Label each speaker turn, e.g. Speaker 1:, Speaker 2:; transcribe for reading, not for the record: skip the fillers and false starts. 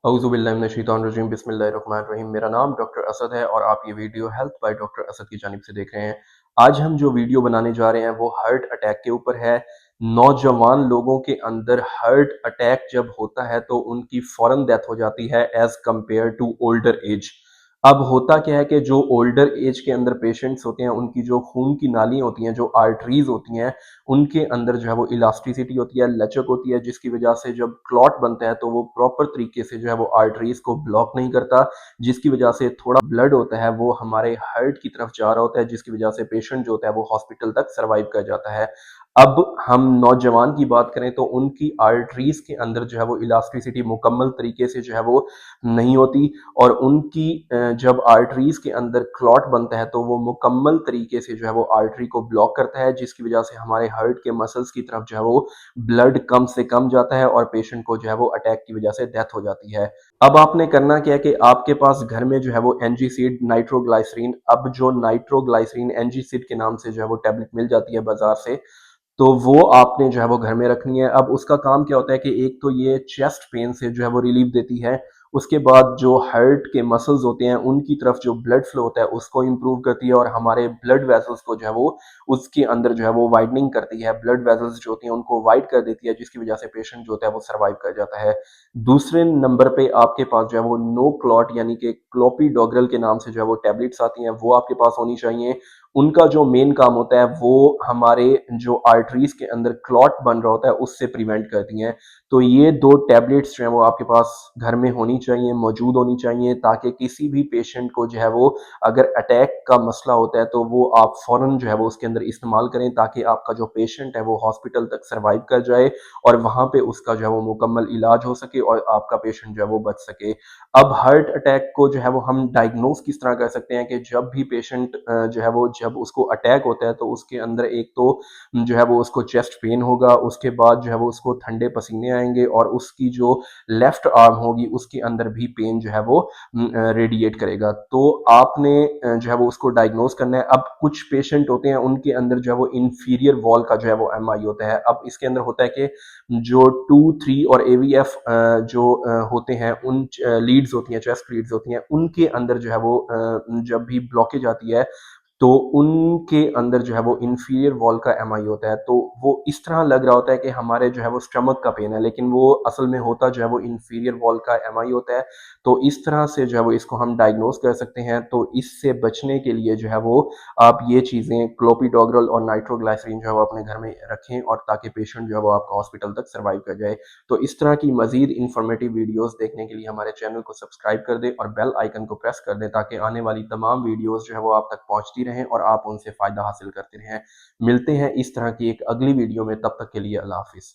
Speaker 1: औज़ुबिल्लाहिमिनश्शैतानिर्रजीम बिस्मिल्लाहिर्रहमानिर्रहीम। मेरा नाम डॉक्टर असद है और आप ये video health by doctor Asad की जानिब से देख रहे हैं। आज हम जो वीडियो बनाने जा रहे हैं वो हार्ट अटैक के ऊपर है। नौजवान लोगों के अंदर हार्ट अटैक जब होता है तो उनकी फौरन डेथ हो जाती है as compare to older age. अब होता क्या है कि जो ओल्डर एज के अंदर पेशेंट्स होते हैं उनकी जो खून की नाली होती हैं, जो आर्टरीज होती हैं, उनके अंदर जो है वो इलास्टिसिटी होती है, लचक होती है, जिसकी वजह से जब क्लॉट बनता है तो वो प्रॉपर तरीके से जो है वो आर्टरीज को ब्लॉक नहीं करता, जिसकी वजह से थोड़ा ब्लड होता है वो हमारे हार्ट की तरफ जा रहा होता है, जिसकी वजह से पेशेंट जो होता है वो हॉस्पिटल तक सर्वाइव कर जाता है। अब हम नौजवान की बात करें तो उनकी आर्टरीज के अंदर जो है वो इलास्टिसिटी मुकम्मल तरीके से जो है वो नहीं होती, और उनकी जब आर्टरीज के अंदर क्लॉट बनता है तो वो मुकम्मल तरीके से जो है वो आर्टरी को ब्लॉक करता है, जिसकी वजह से हमारे हार्ट के मसल्स की तरफ जो है वो ब्लड कम से कम जाता है और पेशेंट को जो है वो अटैक की वजह से डेथ हो जाती है। अब आपने करना क्या है कि आपके पास घर में जो है वो एनजीसीड नाइट्रोग्लाइसरीन, अब जो नाइट्रोग्लाइसरीन एनजीसीड के नाम से जो है वो टैबलेट मिल जाती है बाजार से, तो वो आपने जो है वो घर में रखनी है। अब उसका काम क्या होता है कि एक तो ये चेस्ट पेन से जो है वो रिलीफ देती है, उसके बाद जो हार्ट के मसल्स होते हैं उनकी तरफ जो ब्लड फ्लो होता है उसको इम्प्रूव करती है, और हमारे ब्लड वेसल्स को जो है वो उसके अंदर जो है वो वाइडनिंग करती है, ब्लड वेसल्स जो होती हैं उनको वाइड कर देती है, जिसकी वजह से पेशेंट जो होता है वो सर्वाइव कर जाता है। दूसरे नंबर पे आपके पास जो है वो नो क्लॉट यानी कि क्लोपीडोग्रल के नाम से जो है वो टैबलेट्स आती हैं, वो आपके पास होनी चाहिए। उनका जो मेन काम होता है वो हमारे जो आर्टरीज के अंदर क्लॉट बन रहा होता है उससे प्रिवेंट करती हैं। तो ये दो टैबलेट्स जो है वो आपके पास घर में होनी चाहिए, मौजूद होनी चाहिए, ताकि किसी भी पेशेंट को जो है वो अगर अटैक का मसला होता है तो वो आप फौरन जो है वो उसके अंदर इस्तेमाल करें, ताकि आपका जो पेशेंट है वो हॉस्पिटल तक सर्वाइव कर जाए और वहां पे उसका जो है वो मुकम्मल इलाज हो सके और आपका पेशेंट जो है वो बच सके। अब हार्ट अटैक को जो है वो हम डायग्नोस किस तरह कर सकते हैं कि जब भी पेशेंट जो है वो जब उसको अटैक होता है तो उसके अंदर एक तो जो है वो उसको चेस्ट पेन होगा, उसके बाद जो है वो उसको ठंडे पसीने आएंगे, और उसकी जो लेफ्ट आर्म होगी उसके अंदर भी पेन जो है वो रेडिएट करेगा। तो आपने जो है वो उसको डायग्नोस करना है। अब कुछ पेशेंट होते हैं उनके अंदर जो है वो इंफीरियर वॉल का जो है वो एमआई होता है। अब इसके अंदर होता है कि जो 2, 3 और एवीएफ जो होते हैं, उन लीड्स होती हैं, चेस्ट लीड्स होती हैं, उनके अंदर जो है वो जब भी ब्लॉकेज आती है तो उनके अंदर जो है वो इंफीरियर वॉल का एमआई होता है। तो वो इस तरह लग रहा होता है कि हमारे जो है वो स्टमक का पेन है, लेकिन वो असल में होता जो है वो इंफीरियर वॉल का एमआई होता है। तो इस तरह से जो है वो इसको हम डायग्नोस कर सकते हैं। तो इससे बचने के लिए जो है वो आप ये चीज़ें क्लोपिडोग्रल और नाइट्रोग्लाइसरीन जो है वो अपने घर में रखें, और ताकि पेशेंट जो है वो आपका हॉस्पिटल तक सर्वाइव कर जाए। तो इस तरह की मजीद इंफॉर्मेटिव वीडियोस देखने के लिए हमारे चैनल को सब्सक्राइब कर दें और बेल आइकन को प्रेस कर दें, ताकि आने वाली तमाम वीडियोस जो है वो आप तक पहुंचती रहें और आप उनसे फ़ायदा हासिल करते रहें। मिलते हैं इस तरह की एक अगली वीडियो में, तब तक के लिए अल्लाह हाफिज़।